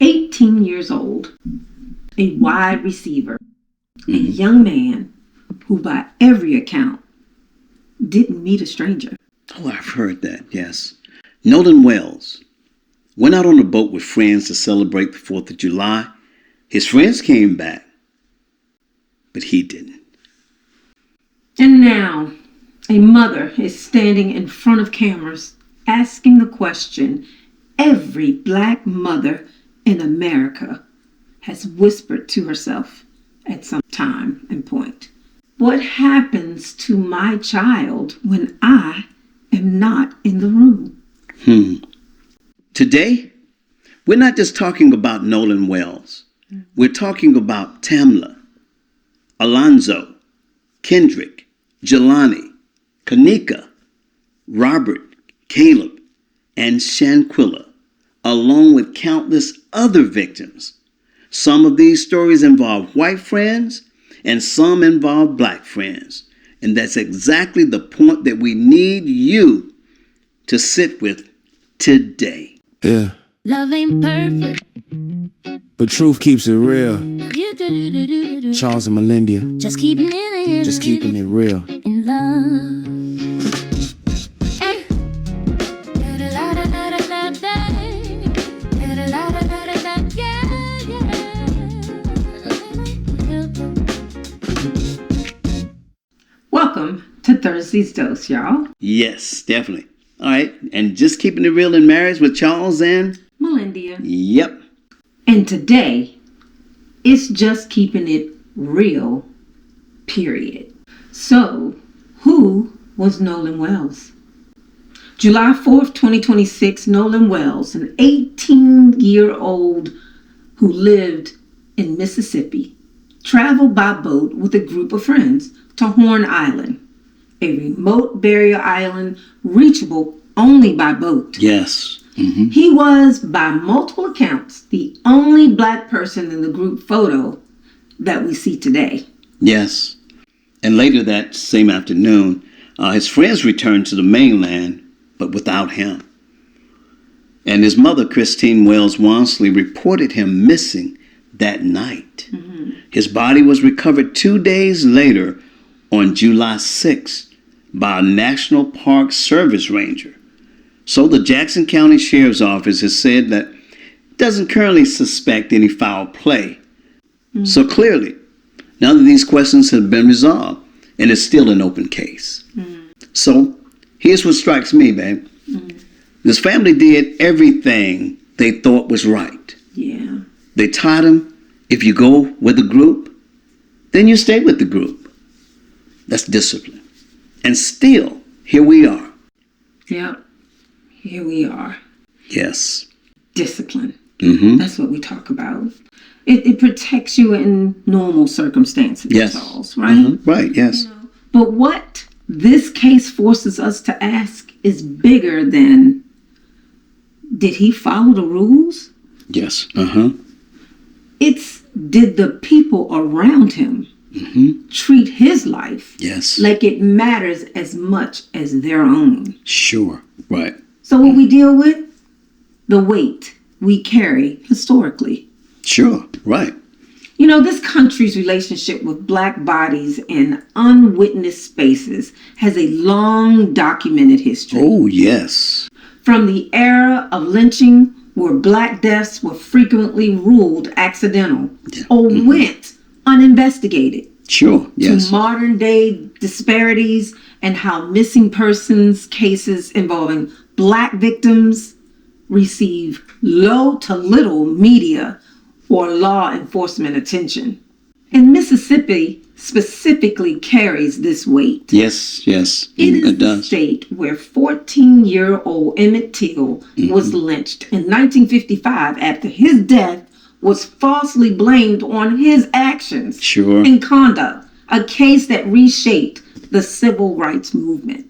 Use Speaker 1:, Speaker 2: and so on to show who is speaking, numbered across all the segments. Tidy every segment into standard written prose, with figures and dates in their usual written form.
Speaker 1: 18 years old, a wide receiver, a young man who by every account didn't meet a stranger.
Speaker 2: Oh, I've heard that, yes. Nolan Wells went out on a boat with friends to celebrate the 4th of July. His friends came back, but he didn't.
Speaker 1: And now, a mother is standing in front of cameras asking the question every Black mother in America has whispered to herself at some time and point. What happens to my child when I am not in the room?
Speaker 2: Today, we're not just talking about Nolan Wells. We're talking about Tamla, Alonzo, Kendrick, Jelani, Kenneka, Robert, Caleb, and Shanquilla, along with countless other victims. Some of these stories involve white friends and some involve Black friends. And that's exactly the point that we need you to sit with today.
Speaker 3: Yeah.
Speaker 4: Love ain't perfect,
Speaker 3: But truth keeps it real. Charles&Melendia.
Speaker 4: just keeping it
Speaker 3: Just keeping it real.
Speaker 4: in love.
Speaker 1: Welcome to Thursday's Dose, y'all.
Speaker 2: Yes, definitely. All right. And just keeping it real in marriage with Charles and
Speaker 1: Melendia.
Speaker 2: Yep.
Speaker 1: And today, it's just keeping it real, period. So, who was Nolan Wells? July 4th, 2026, Nolan Wells, an 18-year-old who lived in Mississippi, traveled by boat with a group of friends to Horn Island, a remote barrier island reachable only by boat.
Speaker 2: Yes.
Speaker 1: He was, by multiple accounts, the only Black person in the group photo that we see today.
Speaker 2: Yes. And later that same afternoon, his friends returned to the mainland, but without him. And his mother, Christine Wells Wansley, reported him missing that night. His body was recovered 2 days later on July 6th by a National Park Service ranger. So the Jackson County Sheriff's Office has said that it doesn't currently suspect any foul play. So clearly, none of these questions have been resolved, and it's still an open case. So here's what strikes me, babe. This family did everything they thought was right.
Speaker 1: Yeah.
Speaker 2: They taught him, if you go with the group, then you stay with the group. That's discipline. And still, here we are.
Speaker 1: Yep. Here we are.
Speaker 2: Yes.
Speaker 1: Discipline.
Speaker 2: Mm-hmm.
Speaker 1: That's what we talk about. It protects you in normal circumstances,
Speaker 2: Yes.
Speaker 1: Charles, right?
Speaker 2: Right, yes.
Speaker 1: But what this case forces us to ask is bigger than, did he follow the rules?
Speaker 2: Yes.
Speaker 1: It's, did the people around him treat his life
Speaker 2: Yes.
Speaker 1: like it matters as much as their own?
Speaker 2: Sure. Right.
Speaker 1: So what we deal with? The weight we carry historically.
Speaker 2: Sure. Right.
Speaker 1: You know, this country's relationship with Black bodies in unwitnessed spaces has a long documented history.
Speaker 2: Oh, yes.
Speaker 1: From the era of lynching, where Black deaths were frequently ruled accidental or went uninvestigated,
Speaker 2: Sure. Yes.
Speaker 1: to modern day disparities and how missing persons cases involving Black victims receive low to little media or law enforcement attention. And Mississippi specifically carries this weight.
Speaker 2: Yes. Yes.
Speaker 1: It is the
Speaker 2: does.
Speaker 1: state where 14-year-old Emmett Till was lynched in 1955 after his death was falsely blamed on his actions
Speaker 2: Sure.
Speaker 1: and conduct, a case that reshaped the civil rights movement.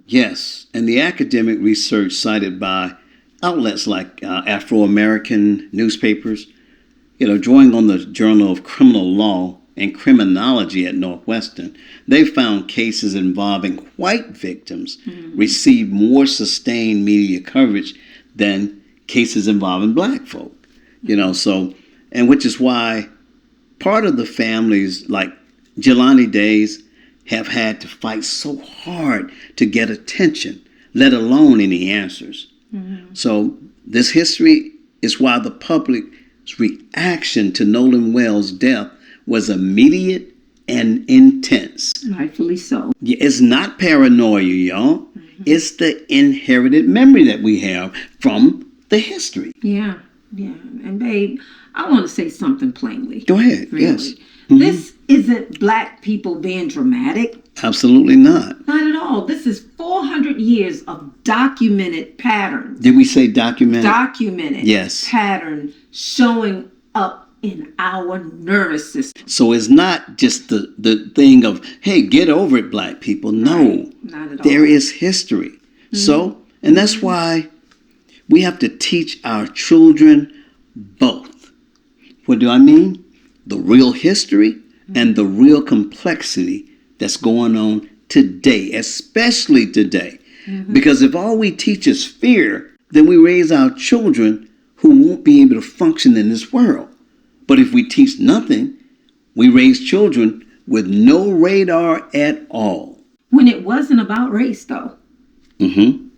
Speaker 2: Yes. And the academic research cited by outlets like Afro-American newspapers, drawing on the Journal of Criminal Law and Criminology at Northwestern, they found cases involving white victims received more sustained media coverage than cases involving Black folk. So, and which is why part of the families, like Jelani days, have had to fight so hard to get attention, let alone any answers. So this history is why the public's reaction to Nolan Wells' death was immediate and intense.
Speaker 1: Rightfully so.
Speaker 2: It's not paranoia, y'all. It's the inherited memory that we have from the history.
Speaker 1: Yeah. And babe, I want to say something plainly.
Speaker 2: Go ahead.
Speaker 1: Really.
Speaker 2: Yes.
Speaker 1: This isn't black people being dramatic.
Speaker 2: Absolutely not.
Speaker 1: Not at all. This is 400 years of documented patterns.
Speaker 2: Did we say documented?
Speaker 1: Documented
Speaker 2: Yes.
Speaker 1: pattern showing up in our nervous system.
Speaker 2: So it's not just the thing of, hey, get over it, black people. No.
Speaker 1: Right. Not at all.
Speaker 2: There is history. So, and that's why we have to teach our children both. What do I mean? The real history and the real complexity that's going on today, especially today. Because if all we teach is fear, then we raise our children who won't be able to function in this world. But if we teach nothing, we raise children with no radar at all.
Speaker 1: When it wasn't about race, though,
Speaker 2: Mm-hmm.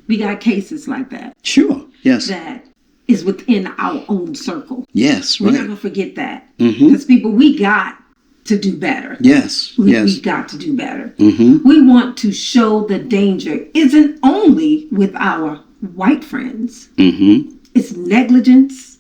Speaker 1: we got cases like that.
Speaker 2: Sure. Yes.
Speaker 1: That is within our own circle.
Speaker 2: Yes.
Speaker 1: We're
Speaker 2: Right.
Speaker 1: not going to forget that.
Speaker 2: Mm-hmm.
Speaker 1: Because people, we got to do better.
Speaker 2: Yes.
Speaker 1: We
Speaker 2: Yes.
Speaker 1: got to do better.
Speaker 2: Mm-hmm.
Speaker 1: We want to show the danger isn't only with our white friends.
Speaker 2: Mm-hmm.
Speaker 1: It's negligence,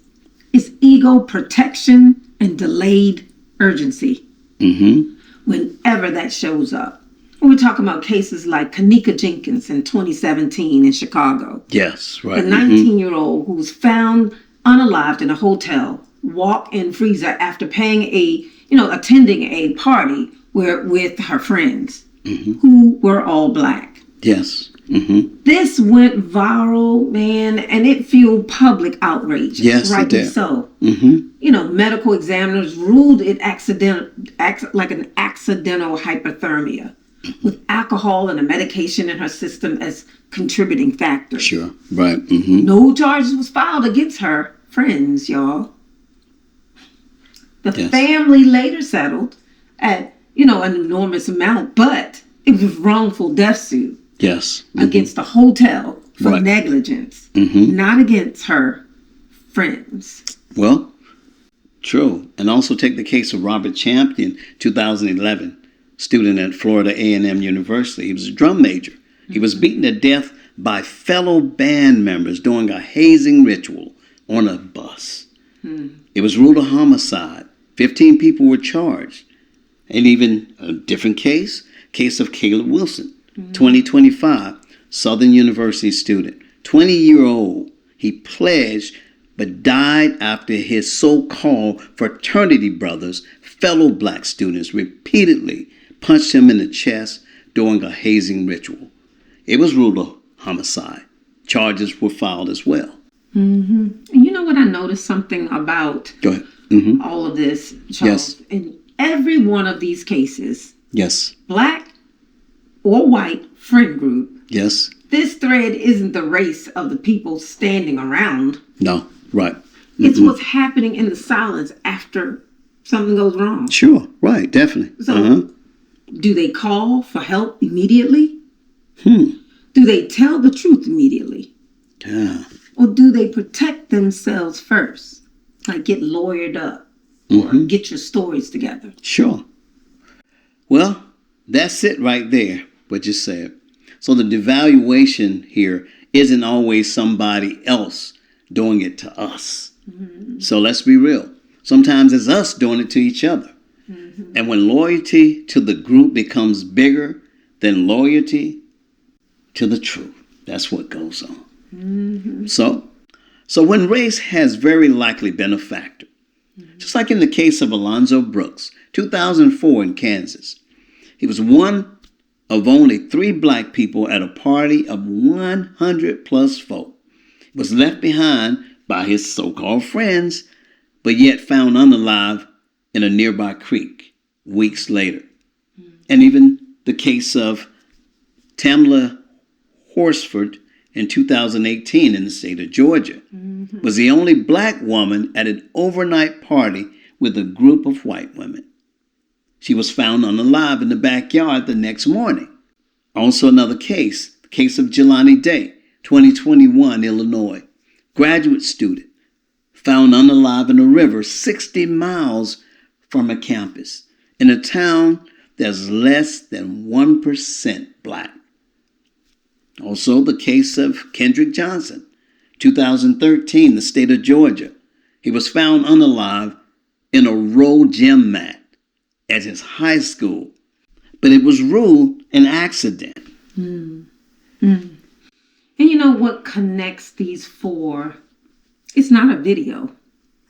Speaker 1: it's ego protection, and delayed urgency
Speaker 2: Mm-hmm.
Speaker 1: whenever that shows up. We're talking about cases like Kenneka Jenkins in 2017 in Chicago.
Speaker 2: Yes.
Speaker 1: The
Speaker 2: Right.
Speaker 1: 19-year-old who was found unalived in a hotel walk-in freezer after attending a party with her friends who were all black.
Speaker 2: Yes. Mm-hmm.
Speaker 1: This went viral, man, and it fueled public outrage.
Speaker 2: Yes, it
Speaker 1: rightly
Speaker 2: did.
Speaker 1: so.
Speaker 2: Mm-hmm.
Speaker 1: Medical examiners ruled it like an accidental hypothermia, with alcohol and a medication in her system as contributing factors.
Speaker 2: Sure. Right. Mm-hmm.
Speaker 1: No charges was filed against her friends, y'all. The
Speaker 2: Yes.
Speaker 1: family later settled at, an enormous amount, but it was wrongful death suit
Speaker 2: Yes.
Speaker 1: against the hotel for
Speaker 2: Right.
Speaker 1: negligence,
Speaker 2: Mm-hmm.
Speaker 1: not against her friends.
Speaker 2: Well, true. And also take the case of Robert Champion, 2011, student at Florida A&M University. He was a drum major. He was beaten to death by fellow band members during a hazing ritual on a bus. It was ruled a homicide. 15 people were charged. And even a different case of Caleb Wilson, 2025, Southern University student, 20-year-old. He pledged but died after his so-called fraternity brothers, fellow black students, repeatedly punched him in the chest during a hazing ritual. It was ruled a homicide. Charges were filed as well.
Speaker 1: And you know what I noticed something about
Speaker 2: Go ahead. Mm-hmm.
Speaker 1: all of this, Charles?
Speaker 2: Yes.
Speaker 1: In every one of these cases,
Speaker 2: Yes.
Speaker 1: black or white friend group,
Speaker 2: Yes.
Speaker 1: this thread isn't the race of the people standing around.
Speaker 2: No. Right.
Speaker 1: It's what's happening in the silence after something goes wrong.
Speaker 2: Sure. Right. Definitely.
Speaker 1: So, do they call for help immediately?
Speaker 2: Hmm.
Speaker 1: Do they tell the truth immediately?
Speaker 2: Yeah.
Speaker 1: Or do they protect themselves first? Like get lawyered up or get your stories together?
Speaker 2: Sure. Well, that's it right there, what you said. So the devaluation here isn't always somebody else doing it to us. So let's be real. Sometimes it's us doing it to each other. And when loyalty to the group becomes bigger than loyalty to the truth, that's what goes on. So when race has very likely been a factor, just like in the case of Alonzo Brooks, 2004 in Kansas, he was one of only 3 black people at a party of 100 plus folk. He was left behind by his so-called friends, but yet found unalive in a nearby creek weeks later. And even the case of Tamla Horsford in 2018 in the state of Georgia, was the only black woman at an overnight party with a group of white women. She was found unalive in the backyard the next morning. Also another case, the case of Jelani Day, 2021, Illinois, graduate student, found unalive in a river 60 miles from a campus in a town that's less than 1% black. Also the case of Kendrick Johnson, 2013, the state of Georgia. He was found unalive in a roll gym mat at his high school, but it was ruled an accident.
Speaker 1: And you know what connects these four? It's not a video.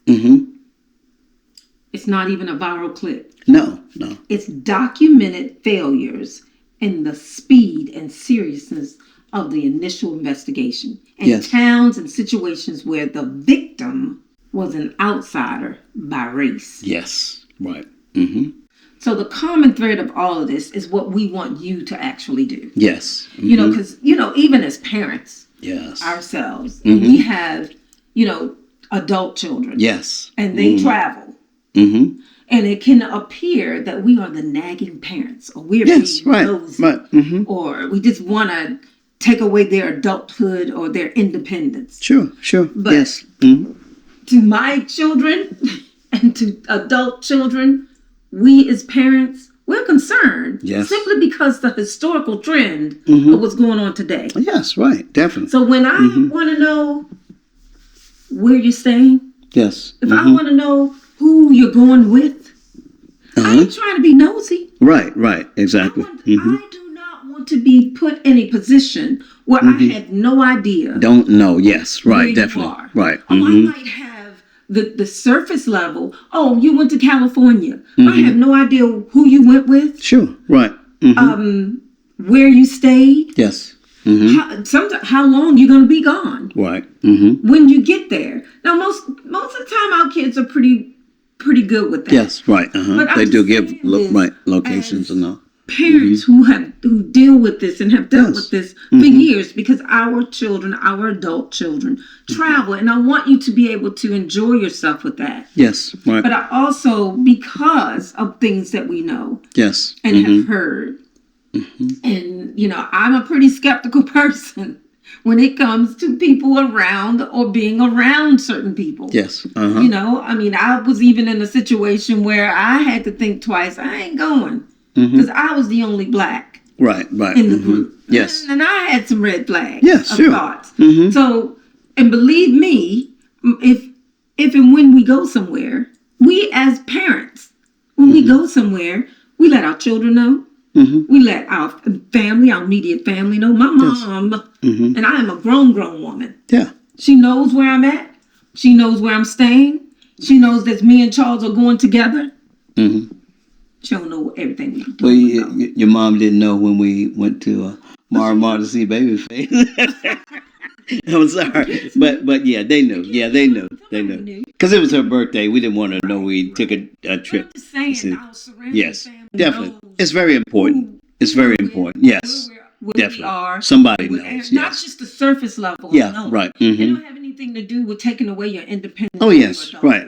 Speaker 1: It's not even a viral clip.
Speaker 2: No.
Speaker 1: It's documented failures in the speed and seriousness of the initial investigation. And towns and situations where the victim was an outsider by race.
Speaker 2: Yes, right.
Speaker 1: So the common thread of all of this is what we want you to actually do.
Speaker 2: Yes.
Speaker 1: You know, because, even as parents ourselves, we have, adult children.
Speaker 2: Yes.
Speaker 1: And they travel. And it can appear that we are the nagging parents, or we're being nosy, or we just want to take away their adulthood or their independence.
Speaker 2: Sure.
Speaker 1: But
Speaker 2: yes.
Speaker 1: To my children and to adult children, we as parents, we're concerned simply because the historical trend of what's going on today.
Speaker 2: Yes, right, definitely.
Speaker 1: So when I want to know where you're staying, if I want to know who you're going with, I ain't trying to be nosy.
Speaker 2: Right, exactly.
Speaker 1: I do not want to be put in a position where I have no idea.
Speaker 2: Don't know, yes, right, definitely.
Speaker 1: You are.
Speaker 2: Right.
Speaker 1: I might have the surface level. Oh, you went to California. I have no idea who you went with.
Speaker 2: Sure, right.
Speaker 1: Where you stayed.
Speaker 2: Yes.
Speaker 1: How long you're going to be gone.
Speaker 2: Right.
Speaker 1: When you get there. Now, most of the time, our kids are pretty good with that.
Speaker 2: Yes, right.
Speaker 1: But
Speaker 2: they do give locations and all.
Speaker 1: Parents who deal with this and have dealt with this for years, because our children, our adult children, travel, and I want you to be able to enjoy yourself with that.
Speaker 2: Yes, right.
Speaker 1: But I also, because of things that we know, and have heard, and I'm a pretty skeptical person when it comes to people around or being around certain people.
Speaker 2: Yes.
Speaker 1: I was even in a situation where I had to think twice. I ain't going. Because I was the only black in the group.
Speaker 2: Yes.
Speaker 1: And I had some red flags of thoughts. So, and believe me, if and when we go somewhere, we as parents, when we go somewhere, we let our children know. We let our family, our immediate family know. My mom, and I am a grown woman.
Speaker 2: Yeah.
Speaker 1: She knows where I'm at. She knows where I'm staying. She knows that me and Charles are going together. She don't know everything we do.
Speaker 2: Well, your mom didn't know when we went to Mar to see Babyface. I'm sorry, but yeah, they knew. Yeah, they knew. Because it was her birthday. We didn't want her to know we took a trip.
Speaker 1: I'm just saying, our surrounding family
Speaker 2: definitely.
Speaker 1: knows
Speaker 2: It's very important. It's very important. Yes,
Speaker 1: where
Speaker 2: definitely.
Speaker 1: we are.
Speaker 2: Somebody knows.
Speaker 1: Not just the surface level.
Speaker 2: Yeah,
Speaker 1: no.
Speaker 2: right.
Speaker 1: It don't have anything to do with taking away your independence.
Speaker 2: Oh, yes, right.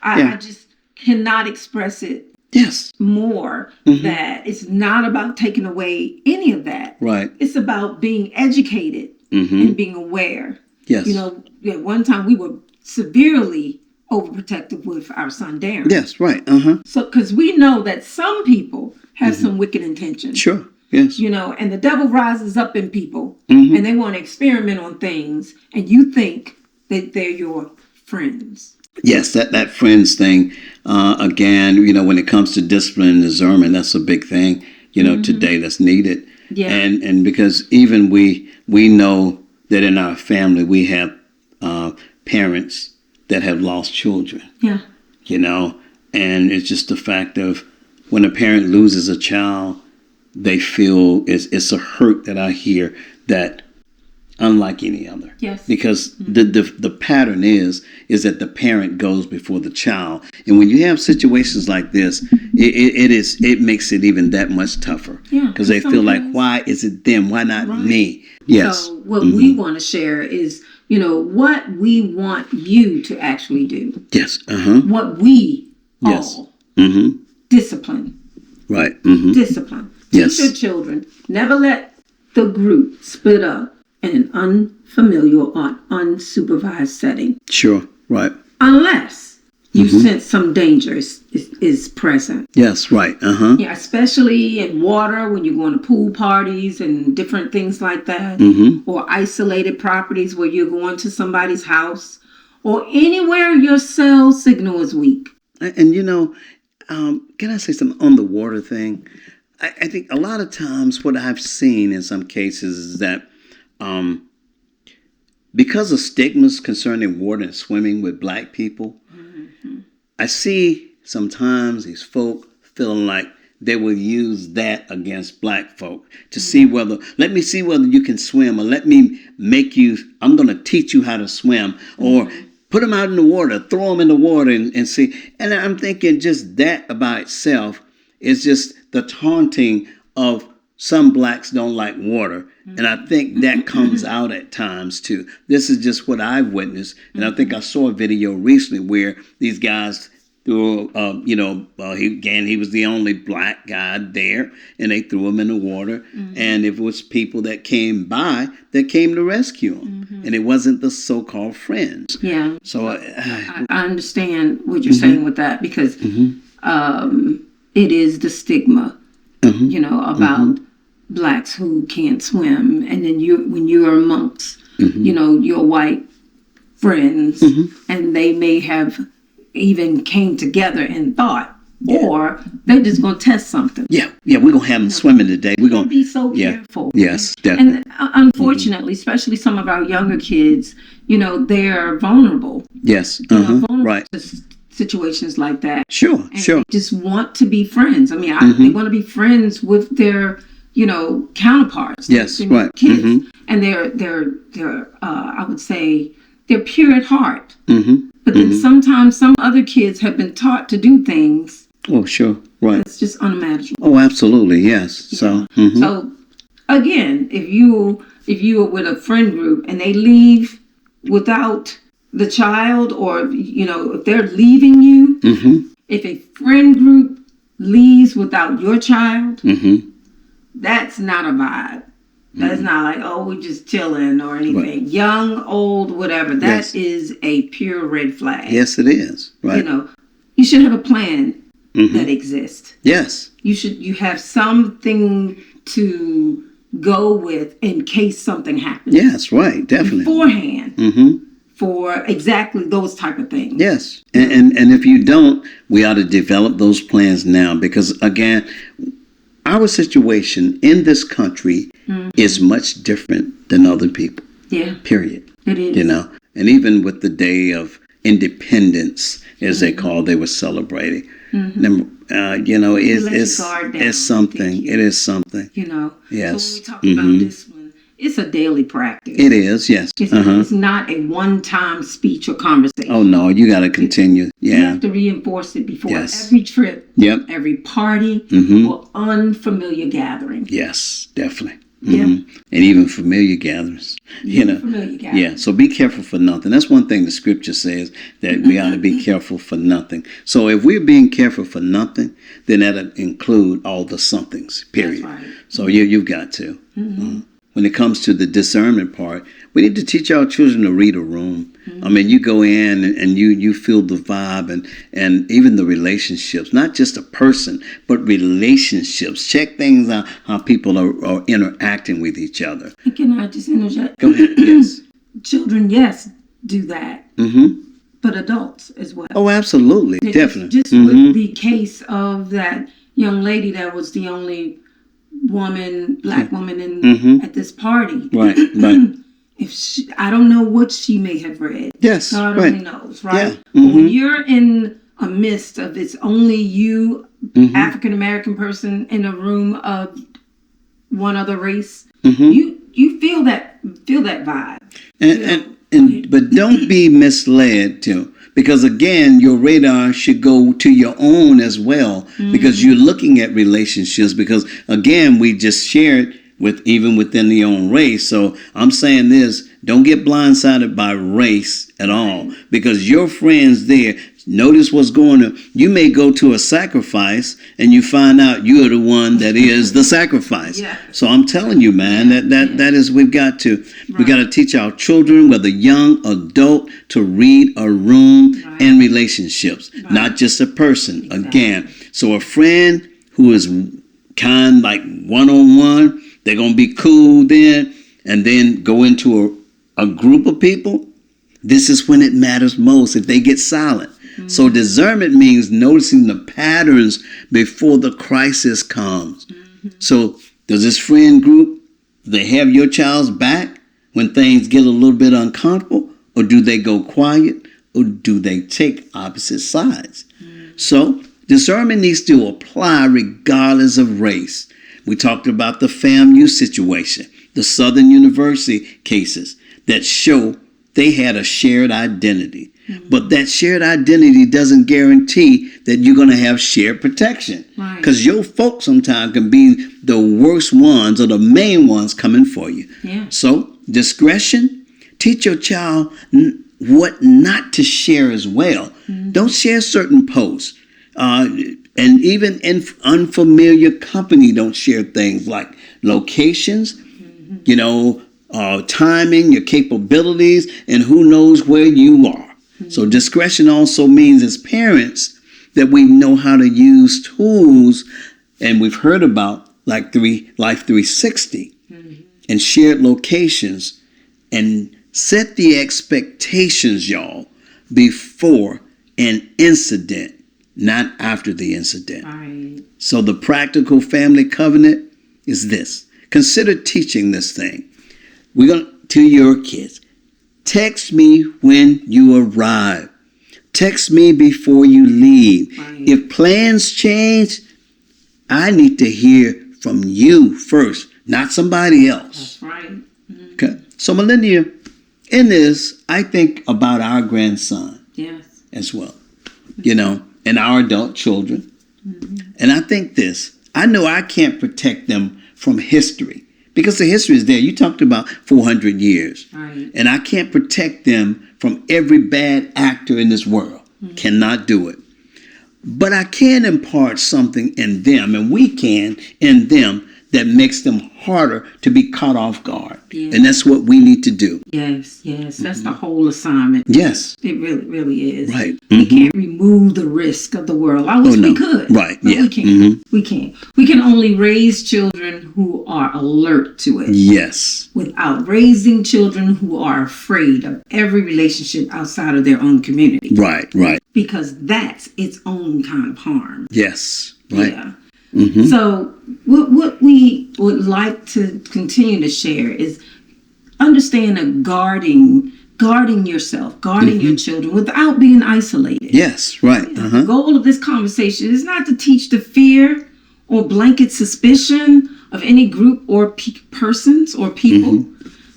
Speaker 1: I just cannot express it.
Speaker 2: Yes.
Speaker 1: More that it's not about taking away any of that.
Speaker 2: Right.
Speaker 1: It's about being educated and being aware.
Speaker 2: Yes.
Speaker 1: One time we were severely overprotective with our son Darren.
Speaker 2: Yes, right.
Speaker 1: So, because we know that some people have some wicked intentions.
Speaker 2: Sure. Yes.
Speaker 1: And the devil rises up in people and they want to experiment on things, and you think that they're your friends.
Speaker 2: Yes, that friends thing. Again, when it comes to discipline and discernment, that's a big thing, today that's needed. Yeah. And because even we know that in our family, we have parents that have lost children.
Speaker 1: Yeah.
Speaker 2: And it's just the fact of when a parent loses a child, they feel it's a hurt that I hear that unlike any other.
Speaker 1: Yes.
Speaker 2: Because the pattern is that the parent goes before the child. And when you have situations like this, it makes it even that much tougher.
Speaker 1: Yeah.
Speaker 2: Because they feel like, why is it them? Why not me? Yes.
Speaker 1: So what we want to share is, what we want you to actually do.
Speaker 2: Yes. Uh-huh.
Speaker 1: What we all discipline.
Speaker 2: Right. Mm-hmm.
Speaker 1: Discipline.
Speaker 2: Yes.
Speaker 1: Teach your children. Never let the group split up in an unfamiliar or unsupervised setting.
Speaker 2: Sure. Right.
Speaker 1: Unless you sense some danger is present.
Speaker 2: Yes. Right. Uh-huh.
Speaker 1: Yeah, especially in water when you're going to pool parties and different things like that. Or isolated properties where you're going to somebody's house. Or anywhere your cell signal is weak.
Speaker 2: And can I say something on the water thing? I think a lot of times what I've seen in some cases is that because of stigmas concerning water and swimming with black people, I see sometimes these folk feeling like they will use that against black folk to see let me see whether you can swim, or let me I'm going to teach you how to swim, or put them out in the water, throw them in the water and see. And I'm thinking just that by itself is just the taunting of some blacks don't like water. And I think that comes out at times too. This is just what I've witnessed. And I think I saw a video recently where these guys threw, he was the only black guy there, and they threw him in the water. And it was people that came by that came to rescue him. And it wasn't the so-called friends.
Speaker 1: Yeah.
Speaker 2: So
Speaker 1: I understand what you're saying with that, because it is the stigma, about blacks who can't swim. And then when you're amongst, your white friends, and they may have even came together and thought, or they're just going to test something.
Speaker 2: Yeah, we're going to have them swimming today. We're going to
Speaker 1: be so careful.
Speaker 2: Yes, definitely.
Speaker 1: And unfortunately, especially some of our younger kids, they're vulnerable.
Speaker 2: Yes,
Speaker 1: vulnerable
Speaker 2: right.
Speaker 1: to situations like that.
Speaker 2: Sure.
Speaker 1: They just want to be friends. I mean, they want to be friends with their, counterparts.
Speaker 2: Yes, right.
Speaker 1: Kids. And they're I would say, they're pure at heart. But then sometimes some other kids have been taught to do things.
Speaker 2: Oh, sure. Right.
Speaker 1: It's just unimaginable.
Speaker 2: Oh, absolutely. Yes.
Speaker 1: Yeah. So again, if you are with a friend group and they leave without the child, or, if they're leaving you, if a friend group leaves without your child, that's not a vibe. That's not like, oh, we're just chilling or anything. Right. Young, old, whatever. That is a pure red flag.
Speaker 2: Yes, it is. Right.
Speaker 1: You should have a plan that exists.
Speaker 2: Yes.
Speaker 1: You have something to go with in case something happens.
Speaker 2: Yes, right. Definitely.
Speaker 1: Beforehand. For exactly those type of things.
Speaker 2: Yes. And if you don't, we ought to develop those plans now, because, again, our situation in this country is much different than other people. Yeah. Period.
Speaker 1: It is.
Speaker 2: And even with the day of independence, as they were celebrating. It's something. It is something. Yes.
Speaker 1: So when we talk about discipline, it's a daily practice.
Speaker 2: It is, yes.
Speaker 1: It's not a one-time speech or conversation.
Speaker 2: Oh, no, you got to continue.
Speaker 1: You have to reinforce it before every trip, every party, or unfamiliar gathering.
Speaker 2: Yes, definitely. And even familiar gatherings.
Speaker 1: Familiar gatherings.
Speaker 2: Yeah, so be careful for nothing. That's one thing the scripture says, that we ought to be careful for nothing. So if we're being careful for nothing, then that'll include all the somethings, period.
Speaker 1: That's right.
Speaker 2: So you've got to. When it comes to the discernment part, we need to teach our children to read a room. I mean, you go in and you feel the vibe and even the relationships, not just a person, but relationships. Check things out, how people are interacting with each other.
Speaker 1: Can I just interject?
Speaker 2: Go ahead, yes.
Speaker 1: Children, yes, do that. But adults as well.
Speaker 2: Oh, absolutely. Definitely.
Speaker 1: Just with the case of that young lady that was the only black woman at this party.
Speaker 2: Right.
Speaker 1: I don't know what she may have read.
Speaker 2: Yes,
Speaker 1: God only knows, right?
Speaker 2: Yeah.
Speaker 1: But when you're in a midst of it's only you, African American person, in a room of one other race, you feel that vibe.
Speaker 2: But don't be misled too, because again, your radar should go to your own as well, because you're looking at relationships. Because again, we just shared even within the own race. So I'm saying this: don't get blindsided by race at all, because your friends there. Notice what's going on. You may go to a sacrifice and you find out you're the one that is the sacrifice.
Speaker 1: Yeah.
Speaker 2: So I'm telling you, man, that is, we got to teach our children, whether young, adult, to read a room and relationships, not just a person. Exactly. Again, so a friend who is kind, like one-on-one, they're going to be cool then, and then go into a group of people. This is when it matters most, if they get silent. So discernment means noticing the patterns before the crisis comes. So does this friend group, they have your child's back when things get a little bit uncomfortable? Or do they go quiet? Or do they take opposite sides? So discernment needs to apply regardless of race. We talked about the FAMU situation, the Southern University cases that show they had a shared identity. But that shared identity doesn't guarantee that you're going to have shared protection. Because your folks sometimes can be the worst ones or the main ones coming for you. Yeah. So discretion, teach your child what not to share as well. Don't share certain posts. And even in unfamiliar company, don't share things like locations, timing, your capabilities, and who knows where you are. So discretion also means as parents that we know how to use tools, and we've heard about like Life 360 and shared locations, and set the expectations, y'all, before an incident, not after the incident. Right. So the practical family covenant is this. Consider teaching this thing. We're going to your kids. Text me when you arrive. Text me before you leave. Right. If plans change, I need to hear from you first, not somebody else.
Speaker 1: That's right.
Speaker 2: Okay. So, Melendia, in this, I think about our grandson.
Speaker 1: Yes.
Speaker 2: As well. And our adult children. And I think this. I know I can't protect them from history. Because the history is there. You talked about 400 years. Right. And I can't protect them from every bad actor in this world. Cannot do it. But I can impart something in them, and we can in them, that makes them harder to be caught off guard. Yes. And that's what we need to do.
Speaker 1: Yes. That's the whole assignment.
Speaker 2: Yes.
Speaker 1: It really is.
Speaker 2: Right.
Speaker 1: We can't remove the risk of the world. I wish we could.
Speaker 2: Right.
Speaker 1: But we can't. We can't. We can only raise children who are alert to it.
Speaker 2: Yes.
Speaker 1: Without raising children who are afraid of every relationship outside of their own community.
Speaker 2: Right.
Speaker 1: Because that's its own kind of harm.
Speaker 2: Yes. Right.
Speaker 1: Yeah. So what we would like to continue to share is understand guarding yourself, guarding your children without being isolated.
Speaker 2: Yes, right.
Speaker 1: The goal of this conversation is not to teach the fear or blanket suspicion of any group or persons or people.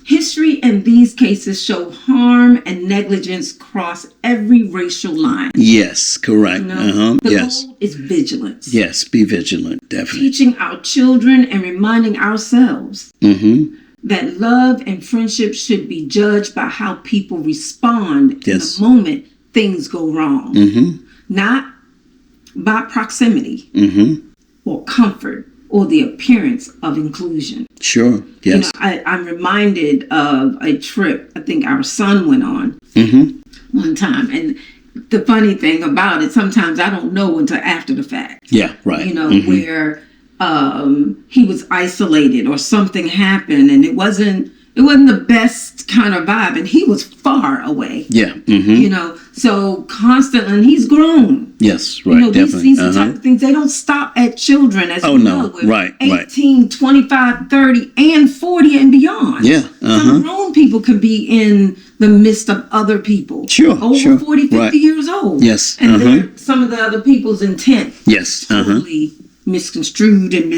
Speaker 1: History in these cases show harm and negligence cross every racial line.
Speaker 2: Yes, correct.
Speaker 1: The goal is vigilance.
Speaker 2: Yes, be vigilant, definitely.
Speaker 1: Teaching our children and reminding ourselves that love and friendship should be judged by how people respond in the moment things go wrong. Not by proximity or comfort or the appearance of inclusion.
Speaker 2: Sure, yes.
Speaker 1: I'm reminded of a trip I think our son went on one time. And the funny thing about it, sometimes I don't know until after the fact.
Speaker 2: Yeah, right.
Speaker 1: Where he was isolated or something happened and it wasn't the best kind of vibe, and he was far away.
Speaker 2: Yeah.
Speaker 1: So constantly, and he's grown.
Speaker 2: Yes, right, definitely.
Speaker 1: These type of things, they don't stop at children, as we know.
Speaker 2: Right,
Speaker 1: 18, 25, 30, and 40 and beyond.
Speaker 2: Yeah.
Speaker 1: Some grown people can be in the midst of other people.
Speaker 2: Sure,
Speaker 1: over 40, 50 years old.
Speaker 2: Yes.
Speaker 1: And some of the other people's intent.
Speaker 2: Yes.
Speaker 1: Totally misconstrued and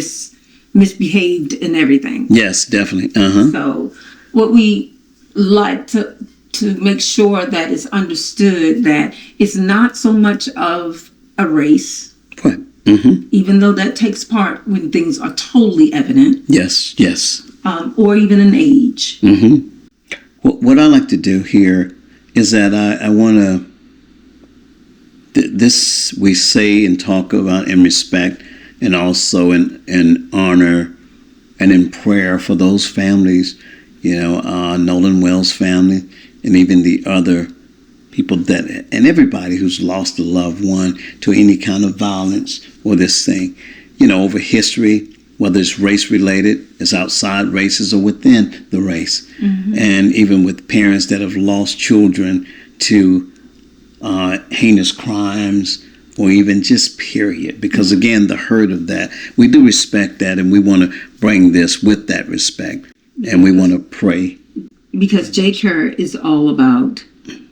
Speaker 1: misbehaved and everything.
Speaker 2: Yes, definitely.
Speaker 1: So what we like to make sure that it's understood that it's not so much of a race,
Speaker 2: Right. Mm-hmm.
Speaker 1: even though that takes part when things are totally evident,
Speaker 2: Yes. Yes.
Speaker 1: or even an age.
Speaker 2: Mm-hmm. What I like to do here is that I want to, this we say and talk about in respect, and also in honor and in prayer for those families, Nolan Wells family, and even the other people and everybody who's lost a loved one to any kind of violence or this thing, over history, whether it's race related, it's outside races or within the race. Mm-hmm. And even with parents that have lost children to heinous crimes or even just period. Because again, the hurt of that, we do respect that, and we want to bring this with that respect. And we want to pray.
Speaker 1: Because JKIR is all about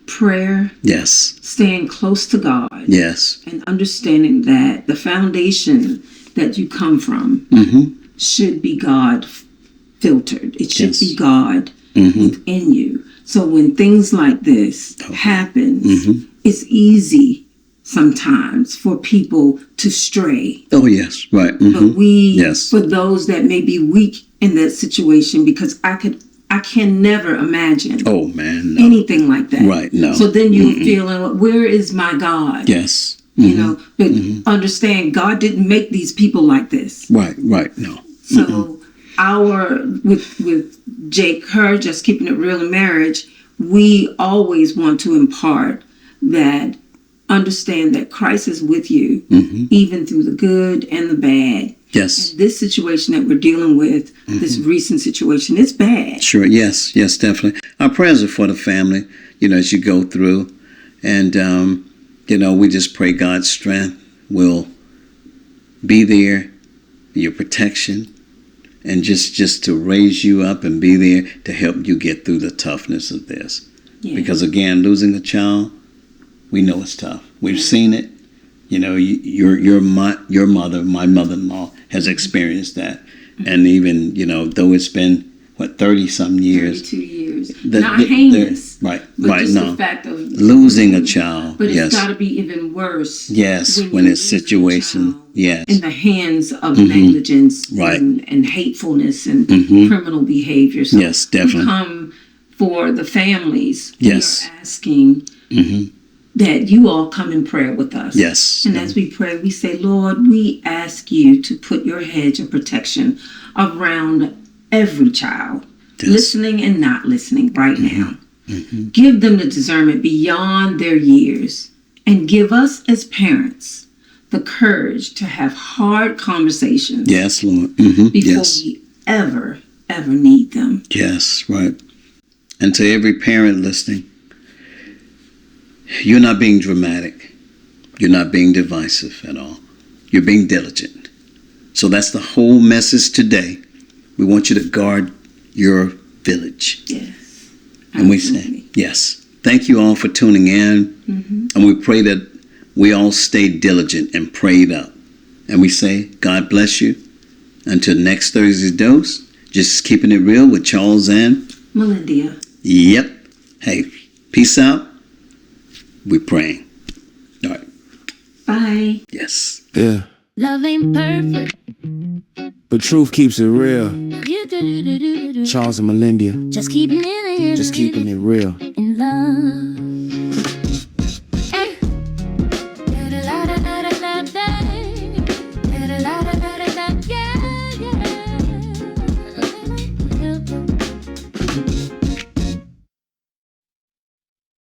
Speaker 1: prayer.
Speaker 2: Yes.
Speaker 1: Staying close to God.
Speaker 2: Yes.
Speaker 1: And understanding that the foundation that you come from should be God filtered. It should be God within you. So when things like this happens, it's easy sometimes for people to stray.
Speaker 2: Oh, yes. Right.
Speaker 1: But for those that may be weak in that situation, because I can never imagine anything like that.
Speaker 2: Right, no.
Speaker 1: So then you're feeling, where is my God?
Speaker 2: Yes.
Speaker 1: But understand, God didn't make these people like this.
Speaker 2: Right, no.
Speaker 1: So with JKIR, just keeping it real in marriage, we always want to impart that, understand that Christ is with you, even through the good and the bad.
Speaker 2: Yes.
Speaker 1: And this situation that we're dealing with, this recent situation, it's bad.
Speaker 2: Sure, yes, definitely. Our prayers are for the family, as you go through. And, we just pray God's strength will be there, your protection, and just to raise you up and be there to help you get through the toughness of this. Yeah. Because, again, losing a child, we know it's tough. We've seen it. Your mother, my mother-in-law, has experienced that. And even, though it's been, 30-some years.
Speaker 1: 32 years. Not heinous.
Speaker 2: Right.
Speaker 1: Just
Speaker 2: no.
Speaker 1: the fact of
Speaker 2: losing a child.
Speaker 1: But it's got to be even worse.
Speaker 2: Yes, when it's situation. Yes.
Speaker 1: In the hands of negligence and hatefulness and criminal behavior. So
Speaker 2: yes, definitely.
Speaker 1: We come for the families.
Speaker 2: Yes.
Speaker 1: We are asking that you all come in prayer with us.
Speaker 2: Yes.
Speaker 1: And as we pray, we say, Lord, we ask you to put your hedge of protection around every child, listening and not listening right now. Give them the discernment beyond their years, and give us as parents the courage to have hard conversations.
Speaker 2: Yes, Lord.
Speaker 1: Before we ever need them.
Speaker 2: Yes, right. And to every parent listening, you're not being dramatic. You're not being divisive at all. You're being diligent. So that's the whole message today. We want you to guard your village.
Speaker 1: Yes.
Speaker 2: And we say, yes. Thank you all for tuning in. And we pray that we all stay diligent and prayed up. And we say, God bless you. Until next Thursday's dose, just keeping it real with Charles and
Speaker 1: Melendia.
Speaker 2: Yep. Hey, peace out. We're praying. All right.
Speaker 1: Bye.
Speaker 2: Yes.
Speaker 3: Yeah.
Speaker 4: Love ain't perfect.
Speaker 3: But truth keeps it real.
Speaker 4: You
Speaker 3: Charles and Melendia.
Speaker 4: just keeping it
Speaker 3: Just keeping it real.
Speaker 4: in love.